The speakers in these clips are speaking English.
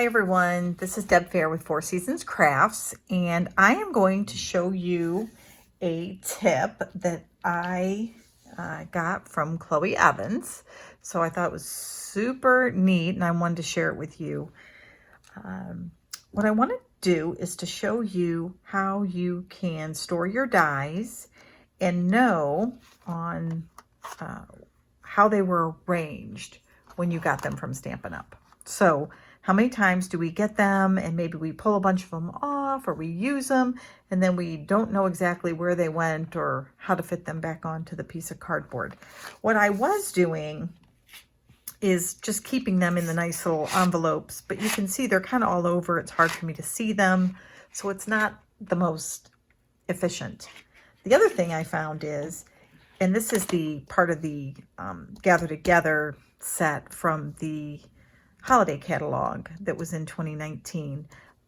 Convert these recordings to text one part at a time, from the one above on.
Hi everyone, this is Deb Fair with Four Seasons Crafts, and I am going to show you a tip that I got from Chloe Evans. So I thought it was super neat and I wanted to share it with you. What I want to do is to show you how you can store your dies and know on how they were arranged when you got them from Stampin' Up. So how many times do we get them and maybe we pull a bunch of them off or we use them and then we don't know exactly where they went or how to fit them back onto the piece of cardboard. What I was doing is just keeping them in the nice little envelopes, but you can see they're kind of all over. It's hard for me to see them, so it's not the most efficient. The other thing I found is, and this is the part of the Gather Together set from the holiday catalog that was in 2019.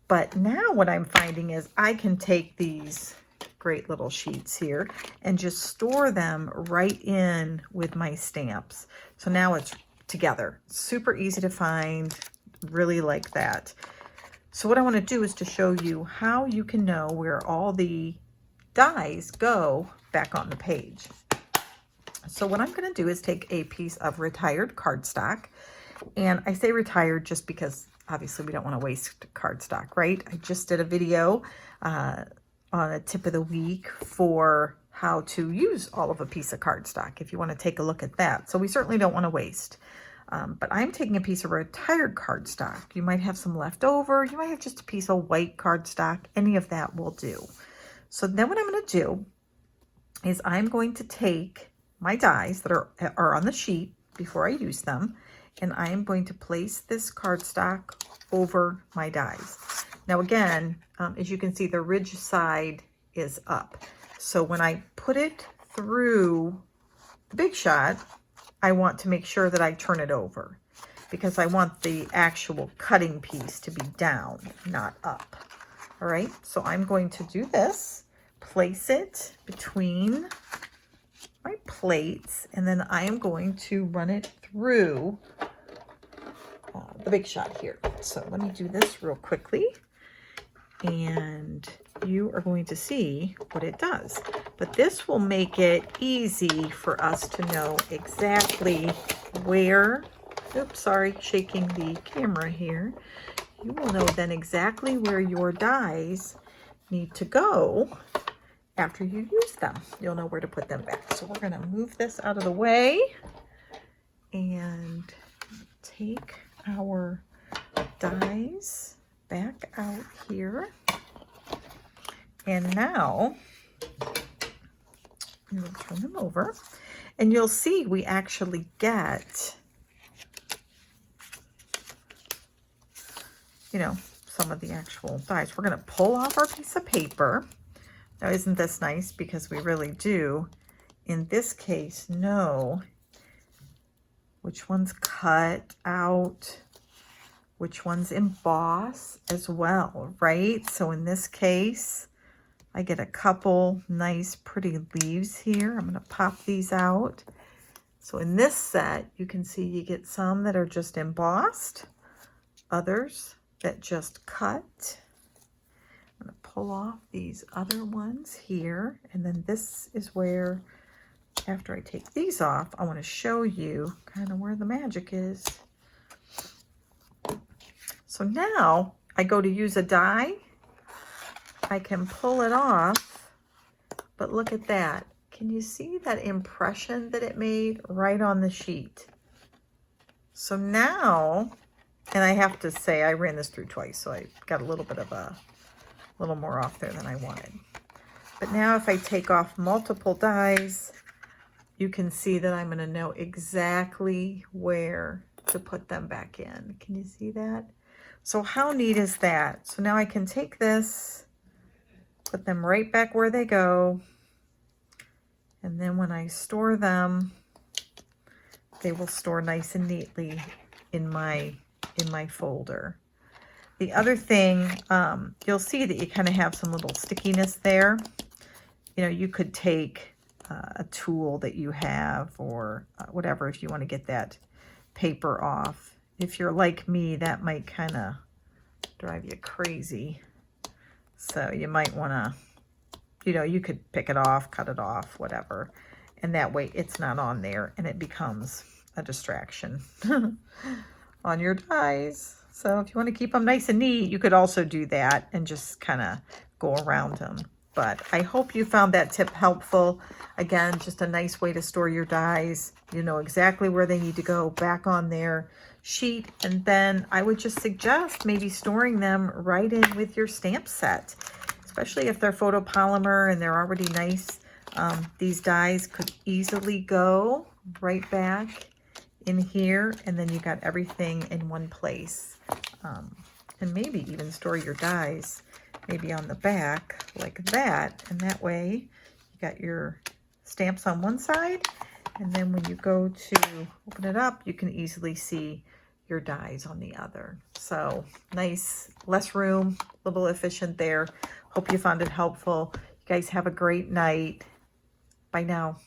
But now what I'm finding is I can take these great little sheets here and just store them right in with my stamps. So now it's together. Super easy to find, really like that. So what I want to do is to show you how you can know where all the dies go back on the page. So what I'm going to do is take a piece of retired cardstock, and I say retired just because obviously we don't want to waste cardstock, right? I just did a video on a tip of the week for how to use all of a piece of cardstock if you want to take a look at that. So we certainly don't want to waste. But I'm taking a piece of retired cardstock. You might have some left over. You might have just a piece of white cardstock. Any of that will do. So then what I'm going to do is I'm going to take my dies that are on the sheet before I use them, and I am going to place this cardstock over my dies. Now again, as you can see, the ridge side is up. So when I put it through the Big Shot, I want to make sure that I turn it over because I want the actual cutting piece to be down, not up. All right, so I'm going to do this, place it between my plates, and then I am going to run it through the Big Shot here. So let me do this real quickly, and you are going to see what it does. But this will make it easy for us to know exactly where, oops, sorry, shaking the camera here. You will know then exactly where your dies need to go after you use them. You'll know where to put them back. So we're going to move this out of the way and take our dies back out here. And now we'll turn them over, and you'll see we actually get, you know, some of the actual dies. We're going to pull off our piece of paper. Now, isn't this nice? Because we really do, in this case, know which one's cut out, which one's emboss as well, right? So in this case, I get a couple nice pretty leaves here. I'm going to pop these out. So in this set, you can see you get some that are just embossed, others that just cut. I'm going to pull off these other ones here, and then this is where, after I take these off, I want to show you kind of where the magic is. So now I go to use a die. I can pull it off, but look at that. Can you see that impression that it made right on the sheet? So now, and I have to say I ran this through twice, so I got a little bit of a little more off there than I wanted. But now if I take off multiple dies, you can see that I'm going to know exactly where to put them back in. Can you see that? So how neat is that? So now I can take this, put them right back where they go, and then when I store them, they will store nice and neatly in my folder. The other thing, you'll see that you kind of have some little stickiness there. You know, you could take a tool that you have or whatever if you want to get that paper off. If you're like me, that might kind of drive you crazy. So you might want to, you know, you could pick it off, cut it off, whatever. And that way it's not on there and it becomes a distraction on your dies. So if you want to keep them nice and neat, you could also do that and just kind of go around them. But I hope you found that tip helpful. Again, just a nice way to store your dies. You know exactly where they need to go, back on their sheet. And then I would just suggest maybe storing them right in with your stamp set, especially if they're photopolymer and they're already nice. These dies could easily go right back in here, and then you got everything in one place. And maybe even store your dies maybe on the back like that, and that way you got your stamps on one side, and then when you go to open it up, you can easily see your dies on the other. So nice, less room, a little efficient there. Hope you found it helpful. You guys have a great night. Bye now.